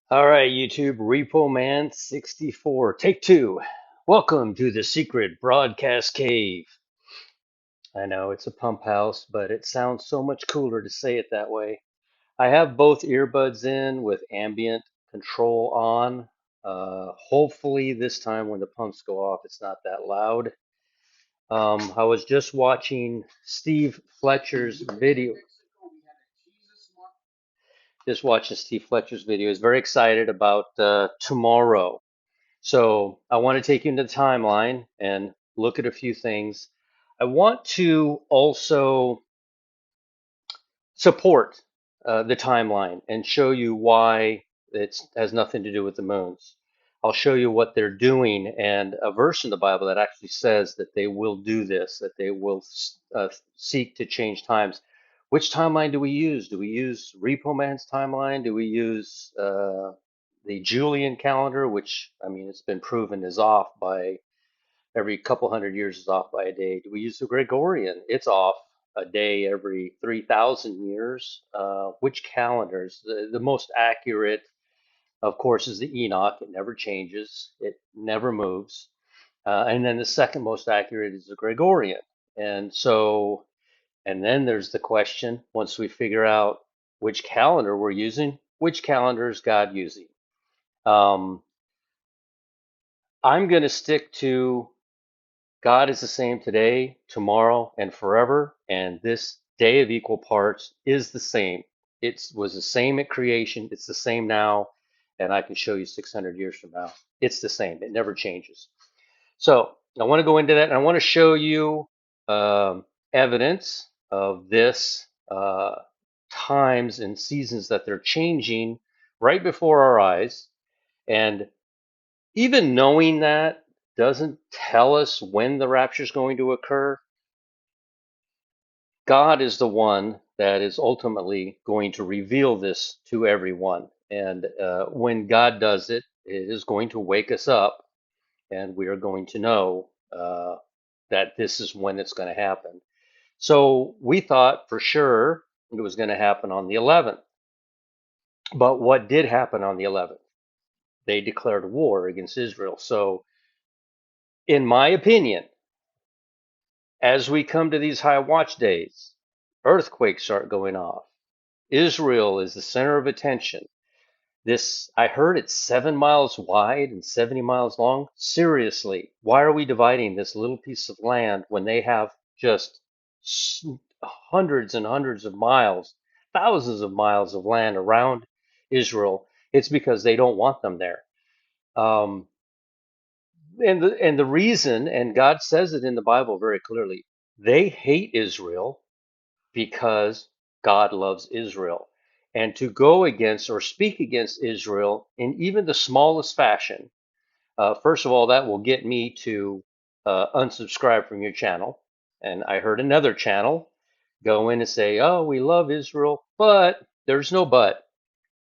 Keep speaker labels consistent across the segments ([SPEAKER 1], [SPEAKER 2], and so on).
[SPEAKER 1] All right, YouTube, Repo Man 64, take two. Welcome to the secret broadcast cave. I know it's a pump house, but it sounds so much cooler to say it that way. I have both earbuds in with ambient control on. Hopefully, this time when the pumps go off, it's not that loud. I was just watching Steve Fletcher's video. Just watching Steve Fletcher's video. He's very excited about tomorrow. So I want to take you into the timeline and look at a few things. I want to also support the timeline and show you why it has nothing to do with the moons. I'll show you what they're doing and a verse in the Bible that actually says that they will do this, that they will seek to change times. Which timeline do we use? Do we use Repo Man's timeline? Do we use the Julian calendar, which, I mean, it's been proven is off by every couple hundred years is off by a day? Do we use the Gregorian? It's off a day every 3,000 years. Which calendars? The most accurate, of course, is the Enoch. It never changes, it never moves. And then the second most accurate is the Gregorian. And so, and then there's the question once we figure out which calendar we're using, which calendar is God using? Um, I'm going to stick to God is the same today, tomorrow, and forever, and this day of equal parts is the same. It was the same at creation, it's the same now, and I can show you 600 years from now. It's the same, it never changes. So I want to go into that, and I want to show you evidence of this times and seasons that they're changing right before our eyes. And even knowing that doesn't tell us when the rapture is going to occur. God is the one that is ultimately going to reveal this to everyone. And when God does it, it is going to wake us up, and we are going to know that this is when it's going to happen. So we thought for sure it was going to happen on the 11th. But what did happen on the 11th? They declared war against Israel. So, in my opinion, as we come to these high watch days, earthquakes start going off. Israel is the center of attention. This, I heard it's 7 miles wide and 70 miles long. Seriously, why are we dividing this little piece of land when they have just hundreds and hundreds of miles, thousands of miles of land around Israel? It's because they don't want them there. Um, and the reason, and God says it in the Bible very clearly, they hate Israel because God loves Israel. And to go against or speak against Israel in even the smallest fashion, first of all, that will get me to unsubscribe from your channel. And I heard another channel go in and say, oh, we love Israel, but there's no but.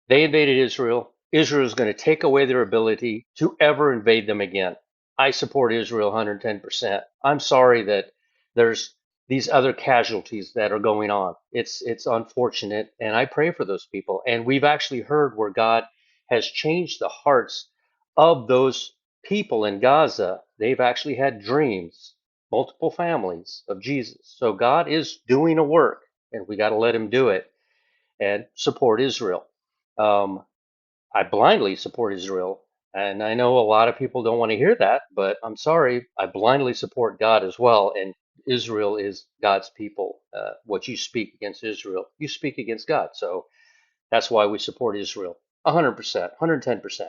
[SPEAKER 1] They invaded Israel. Israel is going to take away their ability to ever invade them again. I support Israel 110%. I'm sorry that there's these other casualties that are going on. It's unfortunate, and I pray for those people. And we've actually heard where God has changed the hearts of those people in Gaza. They've actually had dreams, multiple families of Jesus. So God is doing a work, and we got to let him do it and support Israel. Um, I blindly support Israel. And I know a lot of people don't want to hear that, but I'm sorry. I blindly support God as well. And Israel is God's people. What you speak against Israel, you speak against God. So that's why we support Israel 100%, 110%.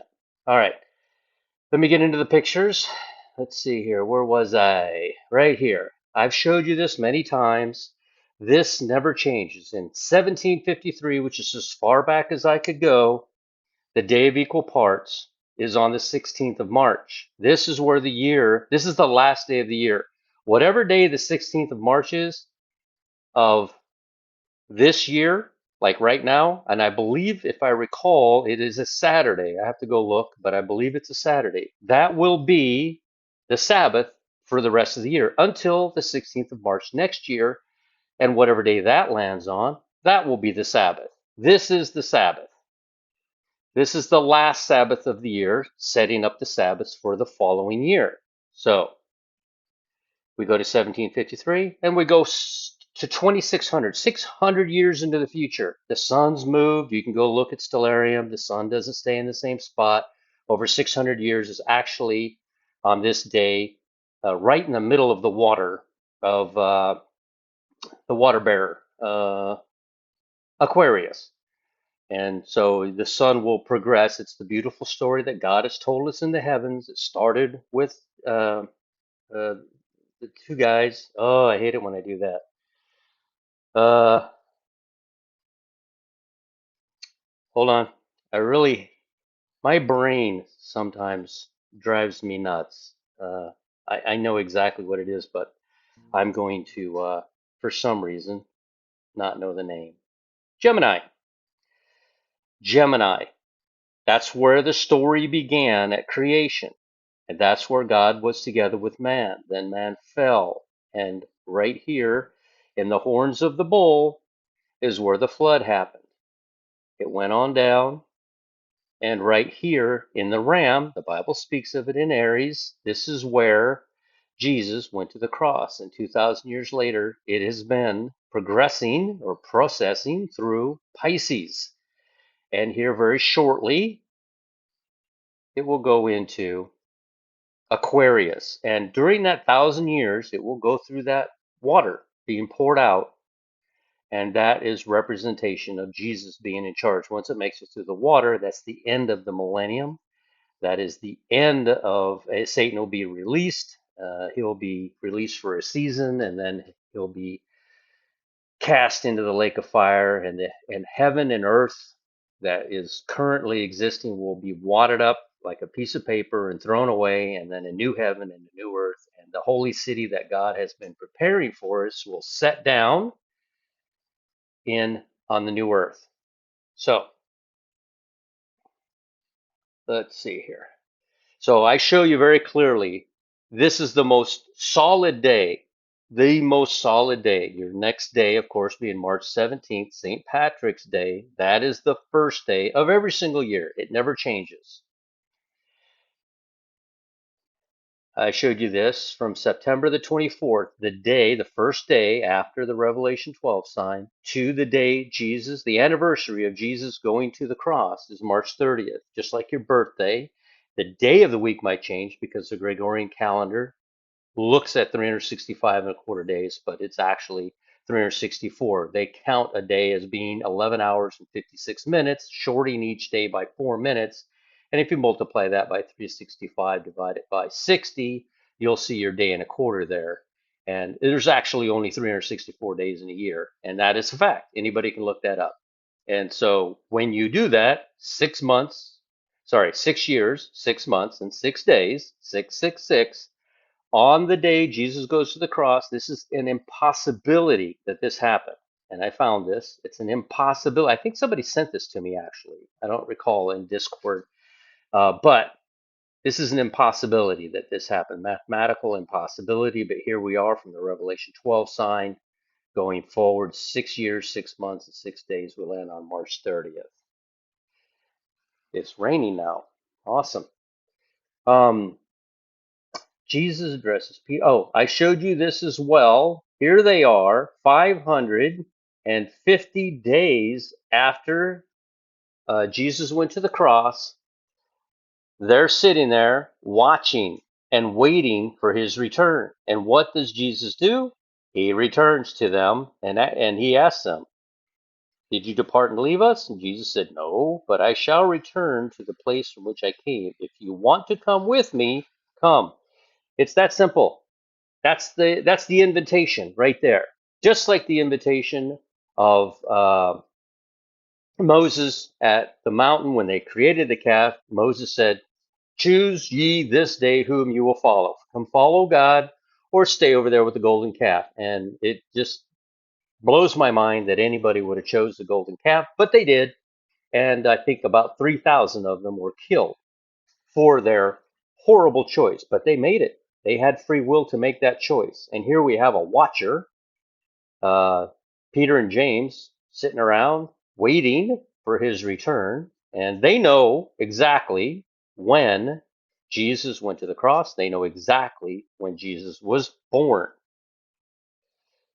[SPEAKER 1] All right. Let me get into the pictures. Let's see here. Where was I? Right here. I've showed you this many times. This never changes. In 1753, which is as far back as I could go, the day of equal parts is on the 16th of March. This is where the year, this is the last day of the year. Whatever day the 16th of March is of this year, like right now, and I believe if I recall, it is a Saturday. I have to go look, but I believe it's a Saturday. That will be the Sabbath for the rest of the year until the 16th of March next year. And whatever day that lands on, that will be the Sabbath. This is the Sabbath. This is the last Sabbath of the year, setting up the Sabbaths for the following year. So we go to 1753 and we go to 2600, 600 years into the future. The sun's moved. You can go look at stellarium. The sun doesn't stay in the same spot. Over 600 years is actually on this day, right in the middle of the water of the water bearer, Aquarius. And so the sun will progress. It's the beautiful story that God has told us in the heavens. It started with uh, the two guys. Oh, I hate it when I do that. Uh, Hold on. I really, my brain sometimes drives me nuts. I know exactly what it is, but I'm going to, for some reason, not know the name. Gemini. Gemini. That's where the story began at creation. And that's where God was together with man. Then man fell. And right here in the horns of the bull is where the flood happened. It went on down. And right here in the ram, the Bible speaks of it in Aries. This is where Jesus went to the cross. And 2,000 years later, it has been progressing or processing through Pisces. And here very shortly, it will go into Aquarius. And during that 1,000 years, it will go through that water being poured out. And that is representation of Jesus being in charge. Once it makes it through the water, that's the end of the millennium. That is the end of Satan will be released. He'll be released for a season, and then he'll be cast into the lake of fire. And heaven and earth that is currently existing will be wadded up like a piece of paper and thrown away. And then a new heaven and a new earth, and the holy city that God has been preparing for us will set down in on the new earth. So let's see here. So I show you very clearly, this is the most solid day, the most solid day. Your next day, of course, being March 17th, St. Patrick's Day. That is the first day of every single year. It never changes. I showed you this from September the 24th, the day, the first day after the Revelation 12 sign, to the day Jesus, the anniversary of Jesus going to the cross is March 30th, just like your birthday. The day of the week might change because the Gregorian calendar looks at 365 and a quarter days, but it's actually 364. They count a day as being 11 hours and 56 minutes, shorting each day by 4 minutes. And if you multiply that by 365 divided by 60, you'll see your day and a quarter there. And there's actually only 364 days in a year. And that is a fact. Anybody can look that up. And so when you do that, 6 months, sorry, 6 years, 6 months, and 6 days, 666, on the day Jesus goes to the cross, this is an impossibility that this happened. And I found this. It's an impossibility. I think somebody sent this to me actually. I don't recall in Discord. But this is an impossibility that this happened, mathematical impossibility. But here we are from the Revelation 12 sign going forward 6 years, 6 months, and 6 days. We land on March 30th. It's raining now. Awesome. Um, Jesus addresses Peter. Oh, I showed you this as well. Here they are, 550 days after Jesus went to the cross. They're sitting there watching and waiting for his return. And what does Jesus do? He returns to them and he asks them, "Did you depart and leave us?" And Jesus said, "No, but I shall return to the place from which I came. If you want to come with me, come." It's that simple. That's the invitation right there. Just like the invitation of Moses at the mountain when they created the calf, Moses said, "Choose ye this day whom you will follow. Come follow God or stay over there with the golden calf." And it just blows my mind that anybody would have chose the golden calf, but they did. And I think about 3,000 of them were killed for their horrible choice, but they made it. They had free will to make that choice. And here we have a watcher, uh, Peter and James, sitting around waiting for his return. And they know exactly when Jesus went to the cross. They know exactly when Jesus was born.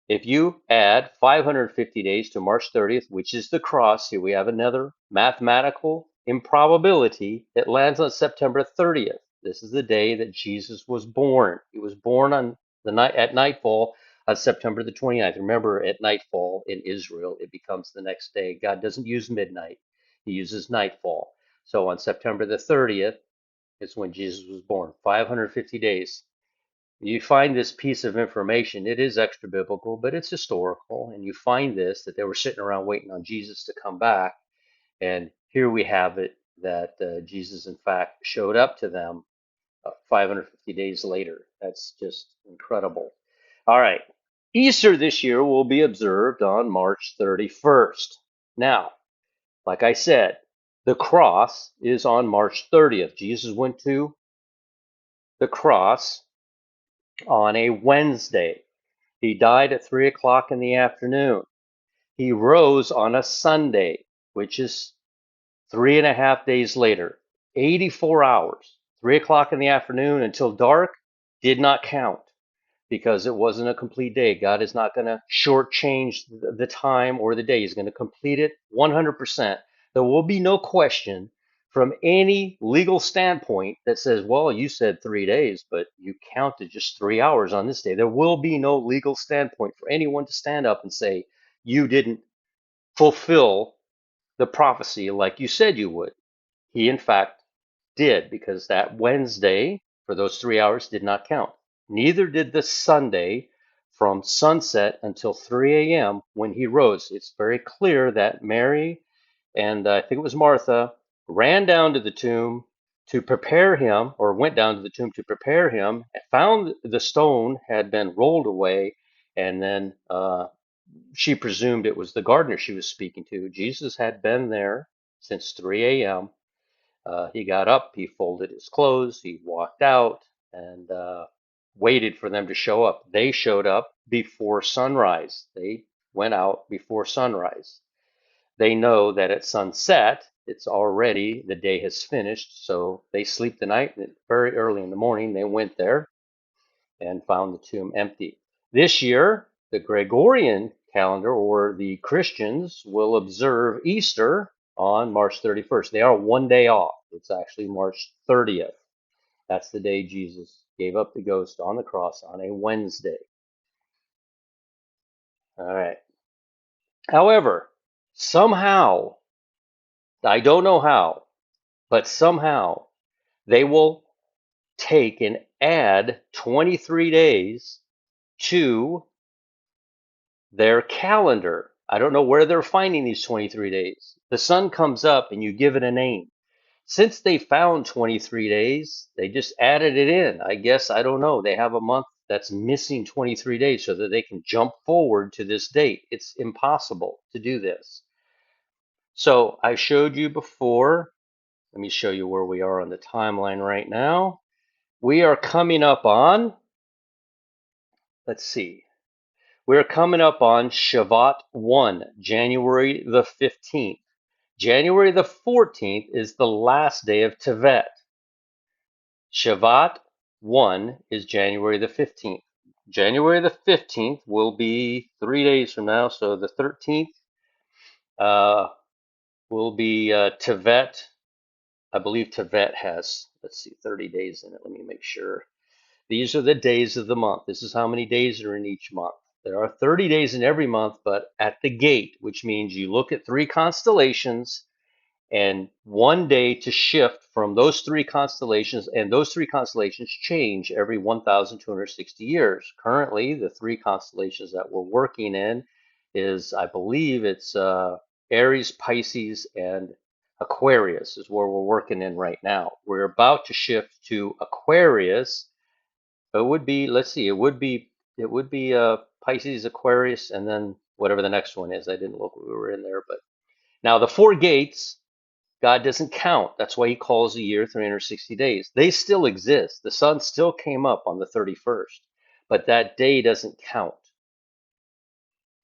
[SPEAKER 1] If you add 550 days to March 30th, which is the cross, here we have another mathematical improbability. It lands on September 30th. This is the day that Jesus was born. He was born on the night at nightfall on September the 29th. Remember, at nightfall in Israel, it becomes the next day. God doesn't use midnight. He uses nightfall. So on September the 30th is when Jesus was born. 550 days. You find this piece of information. It is extra biblical, but it's historical. And you find this that they were sitting around waiting on Jesus to come back. And here we have it that Jesus, in fact, showed up to them 550 days later. That's just incredible. All right. Easter this year will be observed on March 31st. Now, like I said, the cross is on March 30th. Jesus went to the cross on a Wednesday. He died at 3 o'clock in the afternoon. He rose on a Sunday, which is 3.5 days later, 84 hours. 3 o'clock in the afternoon until dark did not count because it wasn't a complete day. God is not going to shortchange the time or the day. He's going to complete it 100%. There will be no question from any legal standpoint that says, well, you said 3 days, but you counted just 3 hours on this day. There will be no legal standpoint for anyone to stand up and say, you didn't fulfill the prophecy like you said you would. He, in fact, did, because that Wednesday for those 3 hours did not count. Neither did the Sunday from sunset until 3 a.m. when he rose. It's very clear that Mary and I think it was Martha ran down to the tomb to prepare him, or went down to the tomb to prepare him, found the stone had been rolled away, and then she presumed it was the gardener she was speaking to. Jesus had been there since 3 a.m. He got up, he folded his clothes, he walked out, and waited for them to show up. They showed up before sunrise. They went out before sunrise. They know that at sunset, it's already, the day has finished, so they sleep the night, and very early in the morning, they went there and found the tomb empty. This year, the Gregorian calendar, or the Christians, will observe Easter on March 31st. They are one day off. It's actually March 30th. That's the day Jesus gave up the ghost on the cross on a Wednesday. All right. However, somehow, I don't know how, but somehow they will take and add 23 days to their calendar. I don't know where they're finding these 23 days. The sun comes up and you give it a name. Since they found 23 days, they just added it in. I guess, I don't know. They have a month that's missing 23 days so that they can jump forward to this date. It's impossible to do this. So I showed you before. Let me show you where we are on the timeline right now. We are coming up on, let's see, we're coming up on Shavuot 1, January the 15th. January the 14th is the last day of Tevet. Shavuot 1 is January the 15th. January the 15th will be 3 days from now, so the 13th will be Tevet. I believe Tevet has, let's see, 30 days in it. Let me make sure. These are the days of the month. This is how many days are in each month. There are 30 days in every month, but at the gate, which means you look at three constellations and one day to shift from those three constellations, and those three constellations change every 1,260 years. Currently, the three constellations that we're working in is, I believe it's Aries, Pisces, and Aquarius is where we're working in right now. We're about to shift to Aquarius. It would be, let's see, it would be Pisces, Aquarius, and then whatever the next one is. I didn't look when we were in there, but now the four gates, God doesn't count. That's why he calls a year 360 days. They still exist. The sun still came up on the 31st, but that day doesn't count.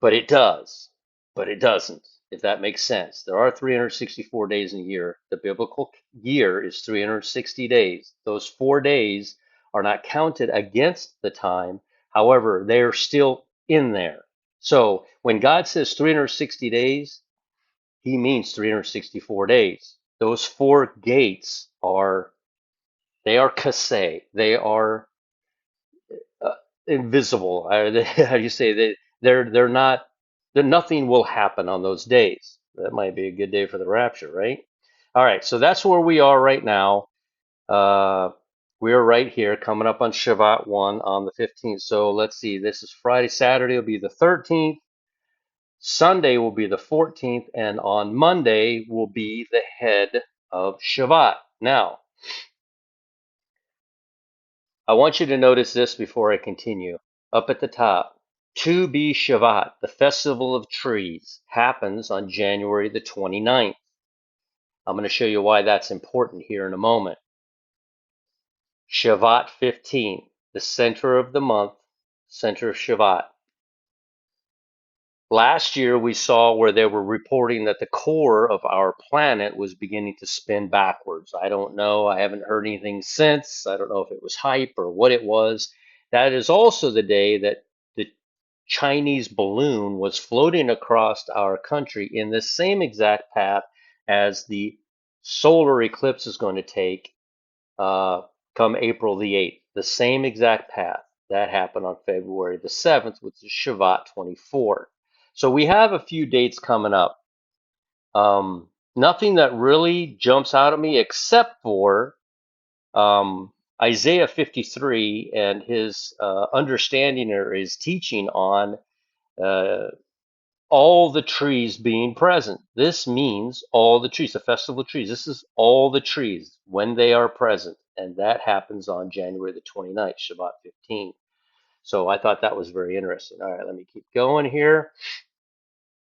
[SPEAKER 1] But it does. But it doesn't. if that makes sense. There are 364 days in a year. The biblical year is 360 days. Those 4 days are not counted against the time. However, they're still in there. So when God says 360 days, he means 364 days. Those four gates are, they are casse. They are invisible. How do you say that? They're not. Nothing will happen on those days. That might be a good day for the rapture, right? All right, so that's where we are right now. Uh, we're right here, coming up on Shabbat one on the 15th. So let's see. This is Friday. Saturday will be the 13th. Sunday will be the 14th, and on Monday will be the head of Shabbat. Now, I want you to notice this before I continue. Up at the top, to be Shavat, the festival of trees, happens on January the 29th. I'm going to show you why that's important here in a moment. Shavat 15, the center of the month, center of Shavat. Last year, we saw where they were reporting that the core of our planet was beginning to spin backwards. I don't know. I haven't heard anything since. I don't know if it was hype or what it was. That is also the day that the Chinese balloon was floating across our country in the same exact path as the solar eclipse is going to take uh, come April the 8th. The same exact path. That happened on February the 7th, which is Shavat 24. So we have a few dates coming up. Nothing that really jumps out at me except for Isaiah 53 and his understanding or his teaching on uh, all the trees being present. This means all the trees, the festival of trees. This is all the trees when they are present. And that happens on January the 29th, Shabbat 15. So I thought that was very interesting. All right, let me keep going here.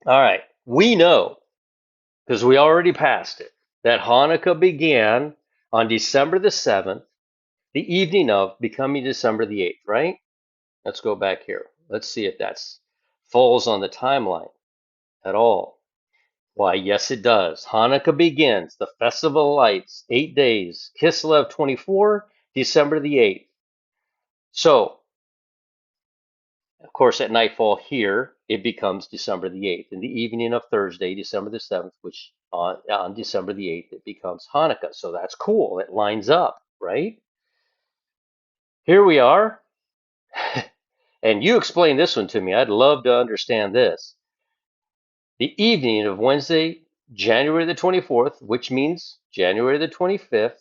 [SPEAKER 1] All right, we know, because we already passed it, that Hanukkah began on December the 7th, the evening of becoming December the 8th, right? Let's go back here. Let's see if that falls on the timeline at all. Why, yes, it does. Hanukkah begins, the Festival of Lights, 8 days. Kislev 24, December the 8th. So, of course, at nightfall here, it becomes December the 8th. In the evening of Thursday, December the 7th, which on December the 8th, it becomes Hanukkah. So that's cool. It lines up, right? Here we are. And you explain this one to me. I'd love to understand this. The evening of Wednesday, January the 24th, which means January the 25th.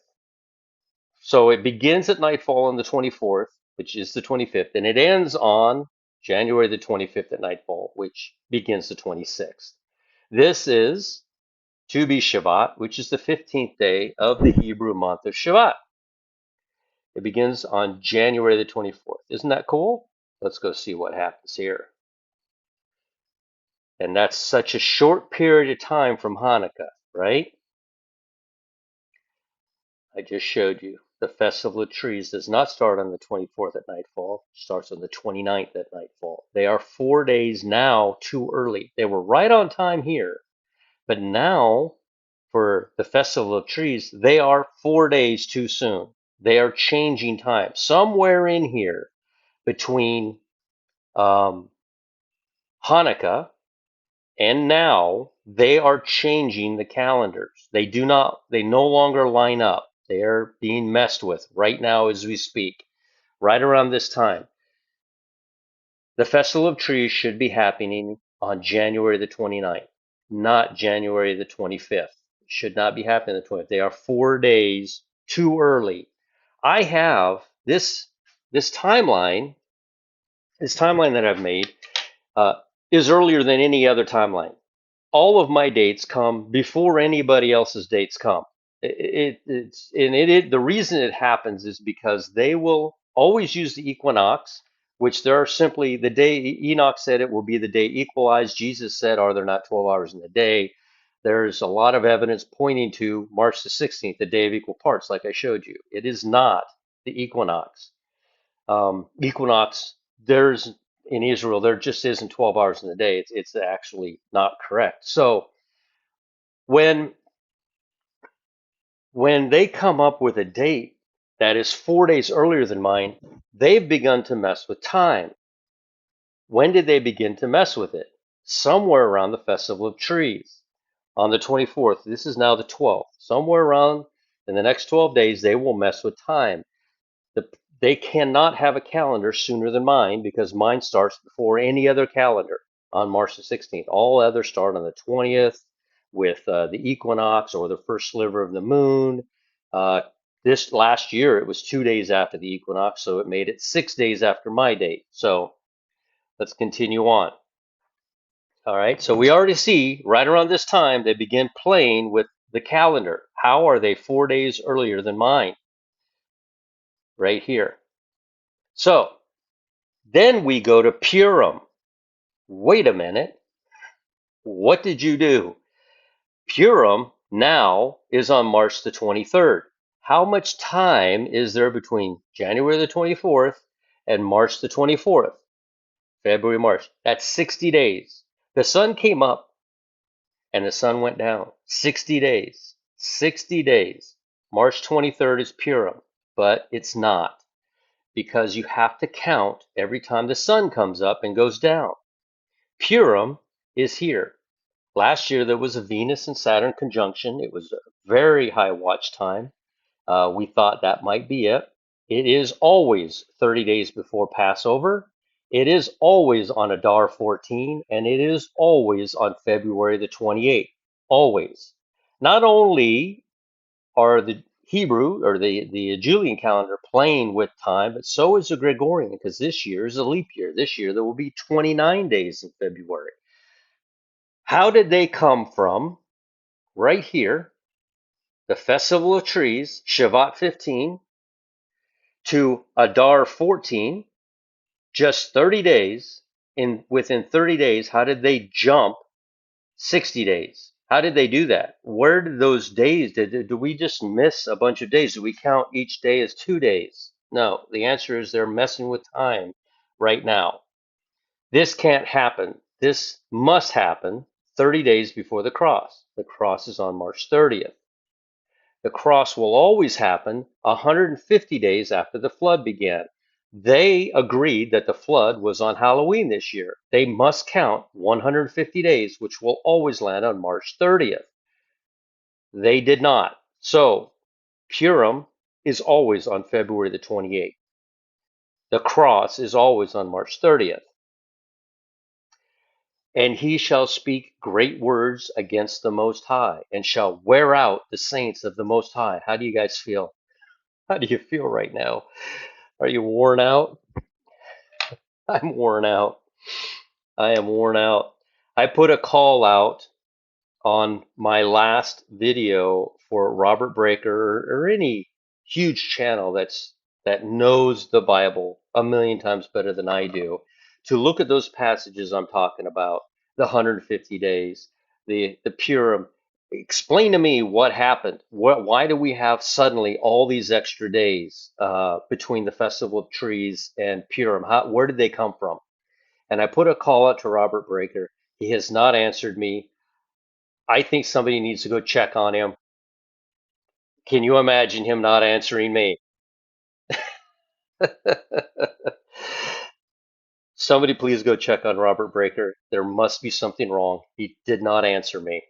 [SPEAKER 1] So it begins at nightfall on the 24th, which is the 25th, and it ends on January the 25th at nightfall, which begins the 26th. This is to be Shabbat, which is the 15th day of the Hebrew month of Shabbat. It begins on January the 24th. Isn't that cool? Let's go see what happens here. And that's such a short period of time from Hanukkah, right? I just showed you. The Festival of Trees does not start on the 24th at nightfall. It starts on the 29th at nightfall. They are 4 days now too early. They were right on time here. But now, for the Festival of Trees, they are 4 days too soon. They are changing time. Somewhere in here between Hanukkah and now, they are changing the calendars. They no longer line up. They are being messed with right now as we speak, right around this time. The Festival of Trees should be happening on January the 29th, not January the 25th. It should not be happening the 20th. They are 4 days too early. I have this timeline, this timeline that I've made uh, is earlier than any other timeline. All of my dates come before anybody else's dates come. The reason it happens is because they will always use the equinox, which there are simply the day Enoch said it will be the day equalized. Jesus said, "Are there not 12 hours in the day?" There's a lot of evidence pointing to March the 16th, the day of equal parts, like I showed you. It is not the equinox. Equinox, there's in Israel, there just isn't 12 hours in the day. It's actually not correct. So when when they come up with a date that is 4 days earlier than mine, they've begun to mess with time. When did they begin to mess with it? Somewhere around the Festival of Trees on the 24th. This is now the 12th. Somewhere around in the next 12 days, they will mess with time. The, they cannot have a calendar sooner than mine because mine starts before any other calendar on March the 16th. All others start on the 20th with the equinox or the first sliver of the moon. Uh, this last year, it was 2 days after the equinox, so it made it 6 days after my date. So let's continue on. All right, so we already see right around this time they begin playing with the calendar. How are they 4 days earlier than mine? Right here. So then we go to Purim. Wait a minute. What did you do? Purim now is on March the 23rd. How much time is there between January the 24th and March the 24th? February, March. That's 60 days. The sun came up and the sun went down. 60 days. 60 days. March 23rd is Purim, but it's not because you have to count every time the sun comes up and goes down. Purim is here. Last year there was a Venus and Saturn conjunction. It was a very high watch time. We thought that might be it. It is always 30 days before Passover. It is always on Adar 14, and it is always on February the 28th. Always. Not only are the Hebrew or the Julian calendar playing with time, but so is the Gregorian, because this year is a leap year. This year there will be 29 days in February. How did they come from right here, the Festival of Trees, Shavat 15, to Adar 14, just 30 days? Within 30 days, how did they jump 60 days? How did they do that? Where did those days, did we just miss a bunch of days? Do we count each day as 2 days? No, the answer is they're messing with time right now. This can't happen. This must happen 30 days before the cross. The cross is on March 30th. The cross will always happen 150 days after the flood began. They agreed that the flood was on Halloween this year. They must count 150 days, which will always land on March 30th. They did not. So Purim is always on February the 28th. The cross is always on March 30th. And he shall speak great words against the Most High and shall wear out the saints of the Most High. How do you guys feel? How do you feel right now? Are you worn out? I'm worn out. I am worn out. I put a call out on my last video for Robert Breaker or any huge channel that knows the Bible a million times better than I do to look at those passages I'm talking about, the 150 days, the Purim. Explain to me what happened. Why do we have suddenly all these extra days between the Festival of Trees and Purim? Where did they come from? And I put a call out to Robert Breaker. He has not answered me. I think somebody needs to go check on him. Can you imagine him not answering me? Somebody please go check on Robert Breaker. There must be something wrong. He did not answer me.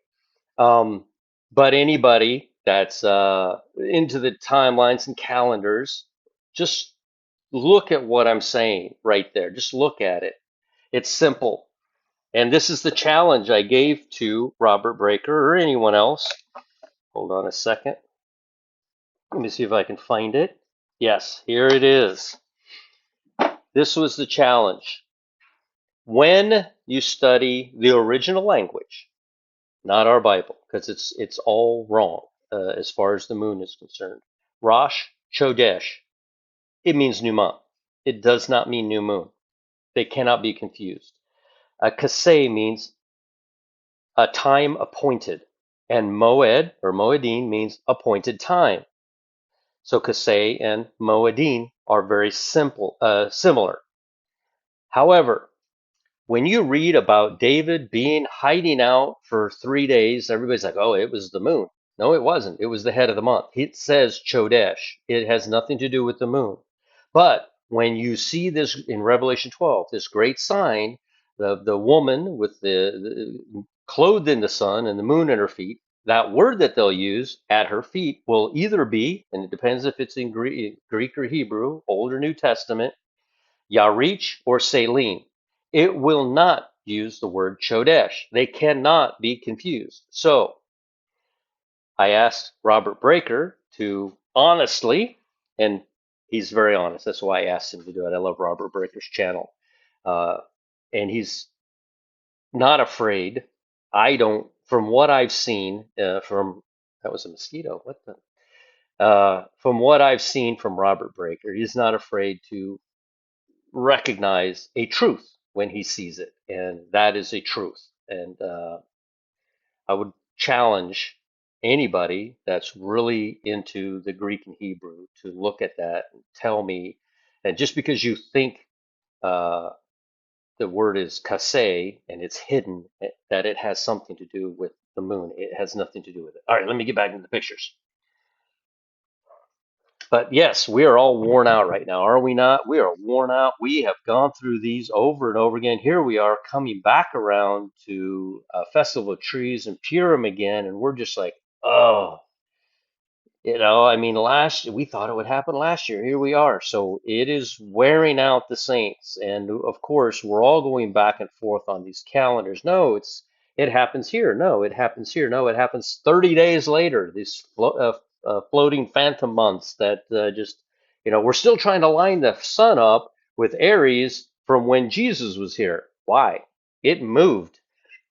[SPEAKER 1] Um, but anybody that's into the timelines and calendars, just look at what I'm saying right there. Just look at it. It's simple. And this is the challenge I gave to Robert Breaker or anyone else. Hold on a second. Let me see if I can find it. Yes, here it is. This was the challenge. When you study the original language, not our Bible, because it's all wrong as far as the moon is concerned. Rosh Chodesh, it means new month. It does not mean new moon. They cannot be confused. Kaseh means a time appointed, and Moed or Moedim means appointed time. So Kaseh and Moedim are very similar. However, when you read about David being hiding out for 3 days, everybody's like, oh, it was the moon. No, it wasn't. It was the head of the month. It says Chodesh. It has nothing to do with the moon. But when you see this in Revelation 12, this great sign, the woman with the clothed in the sun and the moon at her feet, that word that they'll use at her feet will either be, and it depends if it's in Greek or Hebrew, Old or New Testament, Yarich or Saline. It will not use the word Chodesh. They cannot be confused. So I asked Robert Breaker to honestly, and he's very honest. That's why I asked him to do it. I love Robert Breaker's channel. Uh, and he's not afraid. I don't, from what I've seen, that was a mosquito. What the? From what I've seen from Robert Breaker, he's not afraid to recognize a truth when he sees it, and that is a truth. And I would challenge anybody that's really into the Greek and Hebrew to look at that and tell me. And just because you think uh, the word is kase and it's hidden, that it has something to do with the moon, it has nothing to do with it. All right, let me get back into the pictures. But yes, we are all worn out right now, are we not? We are worn out. We have gone through these over and over again. Here we are coming back around to Festival of Trees and Purim again, and we're just like, oh, I mean, we thought it would happen last year. Here we are. So it is wearing out the saints, and of course, we're all going back and forth on these calendars. No, it happens here. No, it happens here. No, it happens 30 days later. These floating phantom months that we're still trying to line the sun up with Aries from when Jesus was here. Why? It moved.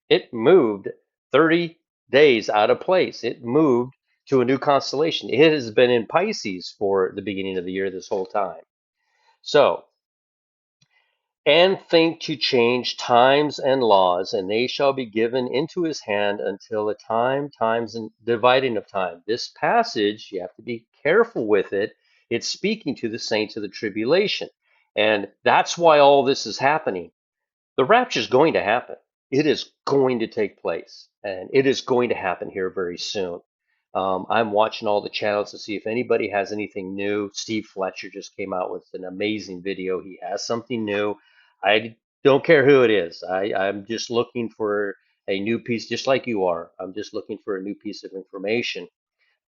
[SPEAKER 1] It moved 30 days out of place. It moved to a new constellation. It has been in Pisces for the beginning of the year this whole time. So, and think to change times and laws, and they shall be given into his hand until the times, and dividing of time. This passage, you have to be careful with it. It's speaking to the saints of the tribulation. And that's why all this is happening. The rapture is going to happen. It is going to take place, and it is going to happen here very soon. I'm watching all the channels to see if anybody has anything new. Steve Fletcher just came out with an amazing video. He has something new. I don't care who it is. I'm just looking for a new piece, just like you are. I'm just looking for a new piece of information.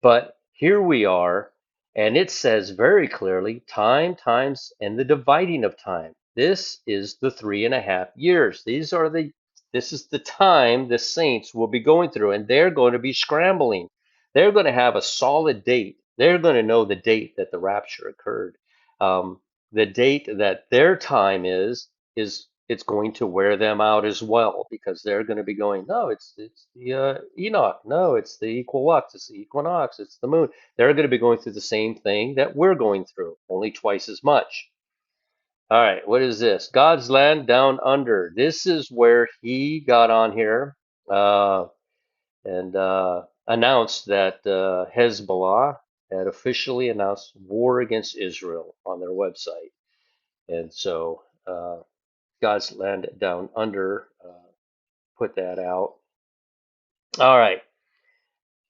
[SPEAKER 1] But here we are, and it says very clearly times, and the dividing of time. This is the 3.5 years. This is the time the saints will be going through, and they're going to be scrambling. They're going to have a solid date. They're going to know the date that the rapture occurred. Um, the date that their time is it's going to wear them out as well because they're going to be going, no, it's the Enoch, no, it's the equinox, it's the equinox, it's the moon. They're going to be going through the same thing that we're going through, only twice as much. All right, what is this? God's land down under. This is where he got on here and announced that Hezbollah had officially announced war against Israel on their website. And so God's land down under put that out. All right,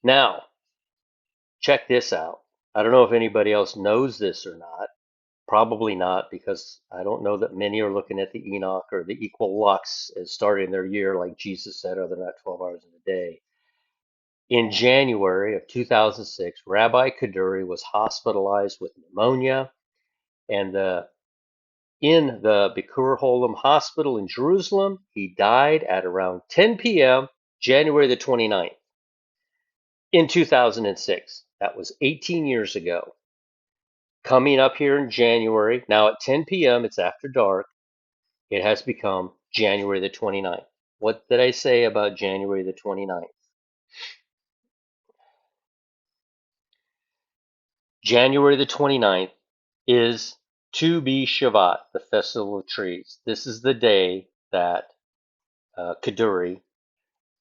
[SPEAKER 1] now check this out. I don't know if anybody else knows this or not. Probably not, because I don't know that many are looking at the Enoch or the equinox as starting their year, like Jesus said, other than 12 hours in a day. In January of 2006, Rabbi Kaduri was hospitalized with pneumonia, and in the Bikur Holam Hospital in Jerusalem, he died at around 10 p.m., January the 29th, in 2006. That was 18 years ago. Coming up here in January, now at 10 p.m., it's after dark, it has become January the 29th. What did I say about January the 29th? January the 29th is to be Shabbat, the Festival of Trees. This is the day that Kaduri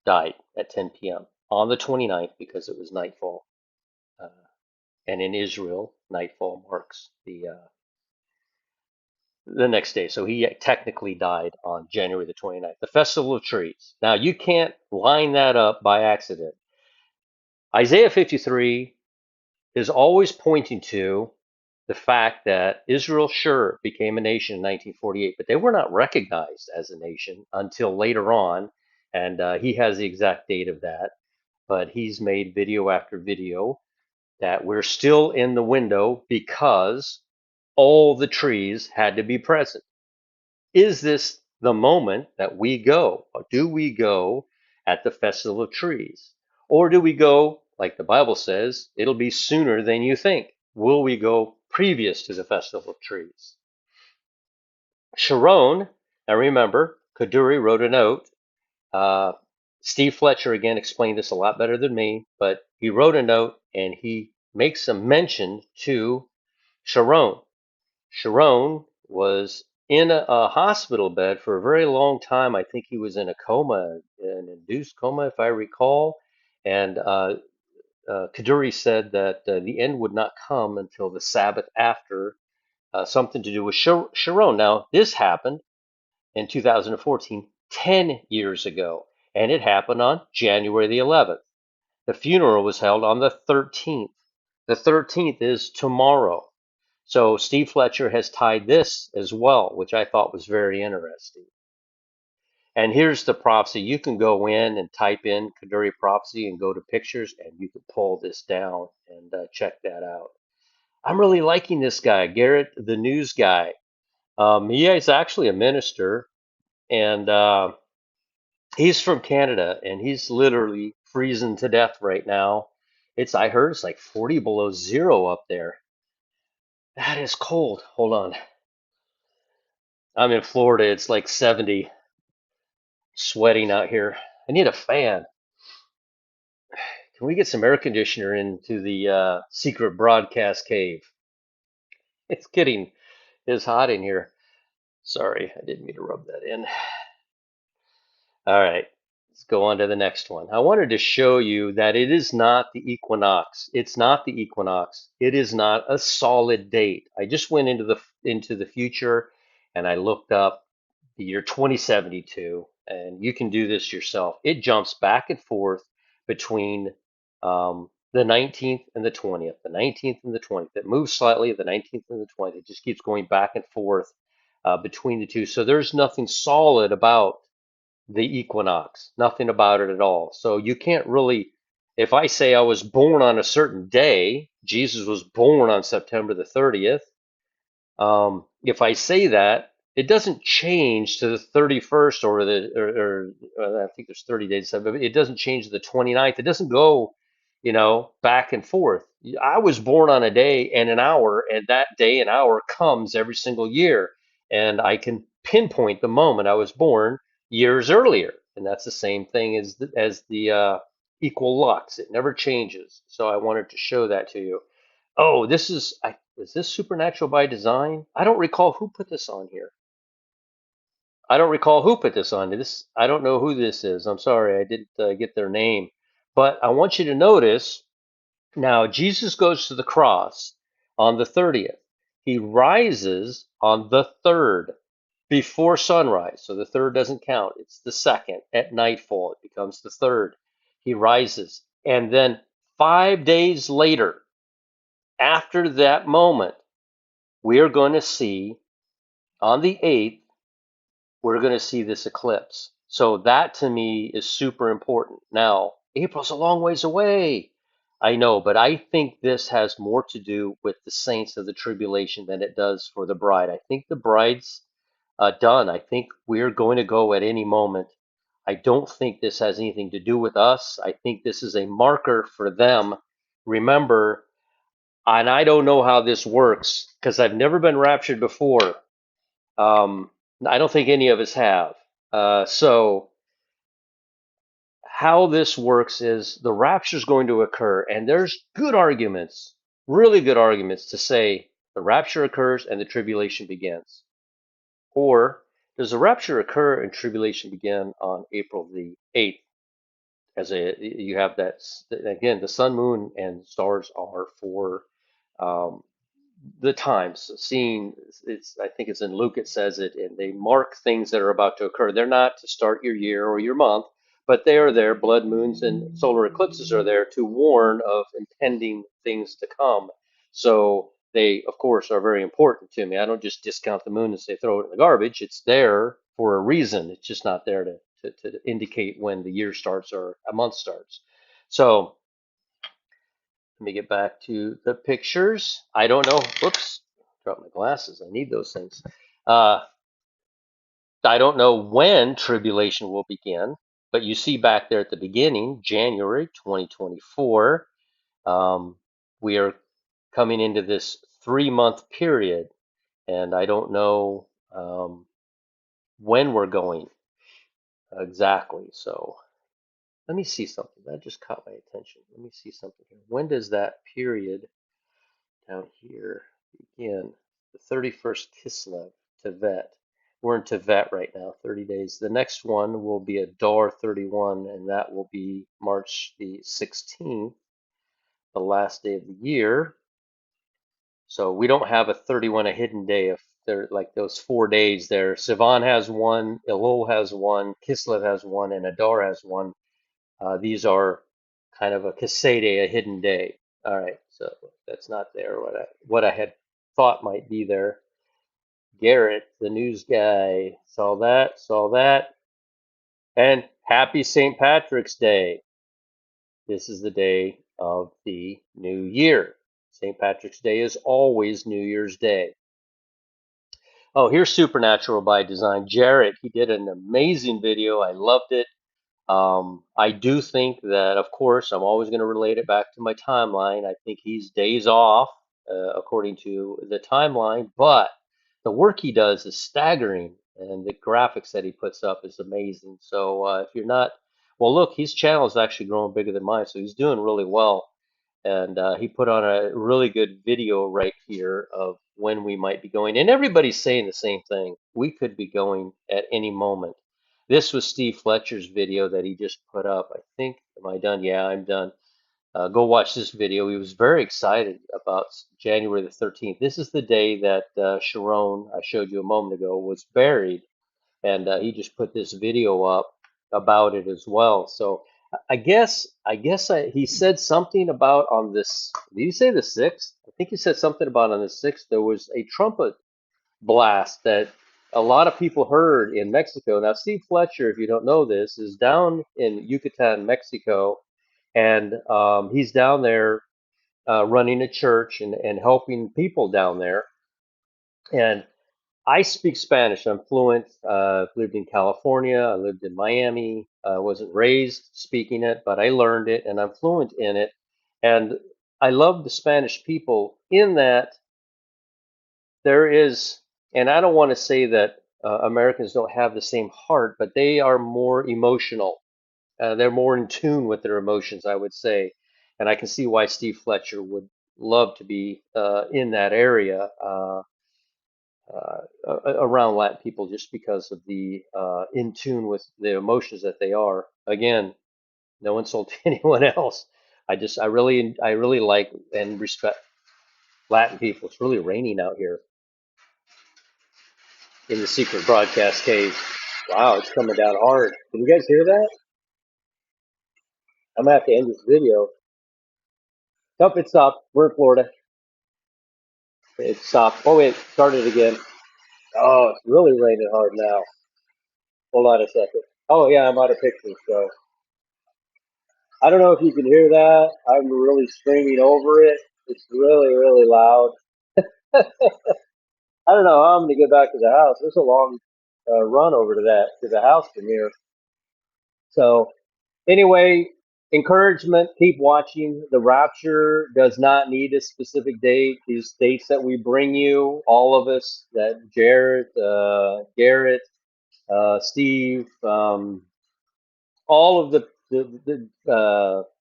[SPEAKER 1] died at 10 p.m. on the 29th because it was nightfall. And in Israel, nightfall marks the next day. So he technically died on January the 29th, the Festival of Trees. Now, you can't line that up by accident. Isaiah 53 is always pointing to the fact that Israel, sure, became a nation in 1948, but they were not recognized as a nation until later on. And he has the exact date of that. But he's made video after video that we're still in the window because all the trees had to be present. Is this the moment that we go? Or do we go at the Festival of Trees? Or do we go, like the Bible says, it'll be sooner than you think? Will we go previous to the Festival of Trees? Sharon, now remember, Kaduri wrote a note. Uh, Steve Fletcher again explained this a lot better than me, but he wrote a note and he makes a mention to Sharon. Sharon was in a hospital bed for a very long time. I think he was in a coma, an induced coma, if I recall. And Kaduri said that the end would not come until the Sabbath after, something to do with Sharon. Now, this happened in 2014, 10 years ago, and it happened on January the 11th. The funeral was held on the 13th. The 13th is tomorrow. So Steve Fletcher has tied this as well, which I thought was very interesting. And here's the prophecy. You can go in and type in Kaduri prophecy and go to pictures, and you can pull this down and check that out. I'm really liking this guy, Garrett, the news guy. He is actually a minister, and he's from Canada, and he's literally freezing to death right now. I heard it's like 40 below zero up there. That is cold. Hold on. I'm in Florida. It's like 70, sweating out here. I need a fan. Can we get some air conditioner into the secret broadcast cave? It's getting it's hot in here. Sorry, I didn't mean to rub that in. All right, let's go on to the next one. I wanted to show you that it is not the equinox. It's not the equinox. It is not a solid date. I just went into the future and I looked up the year 2072, and you can do this yourself. It jumps back and forth between the 19th and the 20th, the 19th and the 20th. It moves slightly, the 19th and the 20th. It just keeps going back and forth between the two. So there's nothing solid about the equinox, nothing about it at all. So you can't really, if I say I was born on a certain day, Jesus was born on September the 30th, if I say that, it doesn't change to the 31st or I think there's 30 days, but it doesn't change to the 29th. It doesn't go, back and forth. I was born on a day and an hour, and that day and hour comes every single year. And I can pinpoint the moment I was born years earlier. And that's the same thing as the equal lux. It never changes. So I wanted to show that to you. Oh, is this supernatural by design? I don't recall who put this on here. I don't recall who put this on this. I don't know who this is. I'm sorry, I didn't get their name. But I want you to notice now Jesus goes to the cross on the 30th. He rises on the 3rd before sunrise. So the 3rd doesn't count. It's the 2nd at nightfall. It becomes the 3rd. He rises. And then 5 days later, after that moment, we are going to see on the 8th, we're going to see this eclipse. So that to me is super important. Now, April's a long ways away. I know, but I think this has more to do with the saints of the tribulation than it does for the bride. I think the bride's done. I think we're going to go at any moment. I don't think this has anything to do with us. I think this is a marker for them. Remember, and I don't know how this works because I've never been raptured before. Um, I don't think any of us have. So how this works is the rapture is going to occur, and there's good arguments, really good arguments to say the rapture occurs and the tribulation begins. Or does the rapture occur and tribulation begin on April the 8th? You have that again, the sun, moon, and stars are for um, the times, seeing it's I think it's in Luke it says it, and they mark things that are about to occur. They're not to start your year or your month, but they are there. Blood moons and solar eclipses are there to warn of impending things to come. So they, of course, are very important to me. I don't just discount the moon and say throw it in the garbage. It's there for a reason. It's just not there to indicate when the year starts or a month starts. So let me get back to the pictures. I don't know. Whoops, dropped my glasses. I need those things. Uh, I don't know when tribulation will begin, but you see back there at the beginning, January 2024, um, we are coming into this 3 month period, and I don't know when we're going exactly. So let me see something. That just caught my attention. Let me see something here. When does that period down here begin? The 31st Kislev, Tevet. We're in Tevet right now, 30 days. The next one will be Adar 31, and that will be March the 16th, the last day of the year. So we don't have a 31, a hidden day. If they're like those 4 days there. Sivan has one, Elul has one, Kislev has one, and Adar has one. These are kind of a Kasede, a hidden day. All right, so that's not there. What I had thought might be there. Garrett, the news guy, saw that, and happy St. Patrick's Day. This is the day of the new year. St. Patrick's Day is always New Year's Day. Oh, here's Supernatural by Design. Jarrett, he did an amazing video. I loved it. I do think that, of course, I'm always going to relate it back to my timeline. I think he's days off, according to the timeline, but the work he does is staggering, and the graphics that he puts up is amazing. So if you're not, well, look, his channel is actually growing bigger than mine, so he's doing really well. And he put on a really good video right here of when we might be going. And everybody's saying the same thing. We could be going at any moment. This was Steve Fletcher's video that he just put up. I think, am I done? Yeah, I'm done. Go watch this video. He was very excited about January the 13th. This is the day that Sharon, I showed you a moment ago, was buried, and he just put this video up about it as well. So he said something about on this. Did he say the 6th? I think he said something about on the 6th there was a trumpet blast that a lot of people heard in Mexico. Now, Steve Fletcher, if you don't know this, is down in Yucatan, Mexico, and he's down there running a church and helping people down there. And I speak Spanish. I'm fluent. I've lived in California. I lived in Miami. I wasn't raised speaking it, but I learned it and I'm fluent in it. And I love the Spanish people in that there is, and I don't want to say that Americans don't have the same heart, but they are more emotional. They're more in tune with their emotions, I would say. And I can see why Steve Fletcher would love to be in that area. Around Latin people just because of the in tune with the emotions that they are. Again, no insult to anyone else. I really like and respect Latin people. It's really raining out here in the secret broadcast cave. Wow, it's coming down hard. Can you guys hear that? I'm gonna have to end this video. Nope, it stopped. We're in Florida. It stopped. Oh wait, started again. Oh, it's really raining hard now. Hold on a second. Oh yeah, I'm out of pictures, so I don't know if you can hear that. I'm really screaming over it. It's really, really loud. I don't know how I'm going to get back to the house. There's a long run over to the house from here. So anyway, encouragement. Keep watching. The rapture does not need a specific date. These dates that we bring you, all of us, that Jared, Garrett, Steve, all of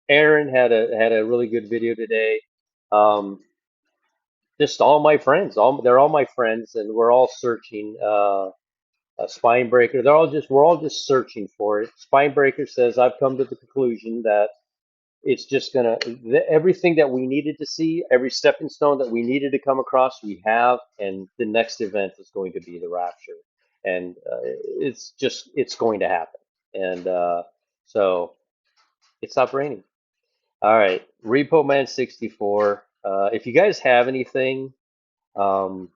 [SPEAKER 1] Aaron had a really good video today. Um, just all my friends, they're all my friends, and we're all searching. A spine breaker. We're all just searching for it. Spine breaker says I've come to the conclusion that it's just gonna everything that we needed to see, every stepping stone that we needed to come across, we have, and the next event is going to be the rapture, and it's going to happen, and so it stopped raining. All right, Repo Man 64. If you guys have anything, um,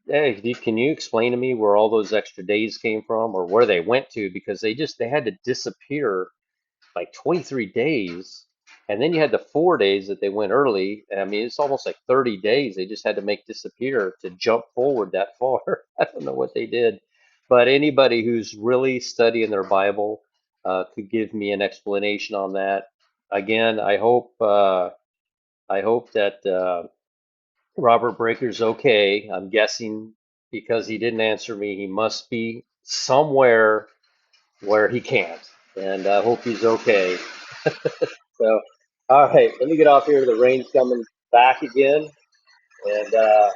[SPEAKER 1] hey, can you explain to me where all those extra days came from, or where they went to? Because they had to disappear like 23 days, and then you had the 4 days that they went early. I mean, it's almost like 30 days they just had to make disappear to jump forward that far. I don't know what they did, but anybody who's really studying their Bible could give me an explanation on that. Again, I hope that Robert Breaker's okay. I'm guessing because he didn't answer me, he must be somewhere where he can't, and I hope he's okay. So, all right, let me get off here. The rain's coming back again, and that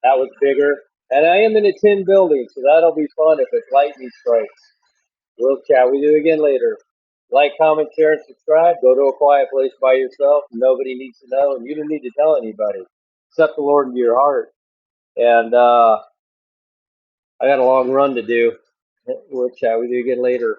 [SPEAKER 1] was bigger. And I am in a tin building, so that'll be fun if it's lightning strikes. We'll chat with you again later. Like, comment, share, and subscribe. Go to a quiet place by yourself. Nobody needs to know, and you don't need to tell anybody. Accept the Lord into your heart. And I got a long run to do. We'll chat with you again later.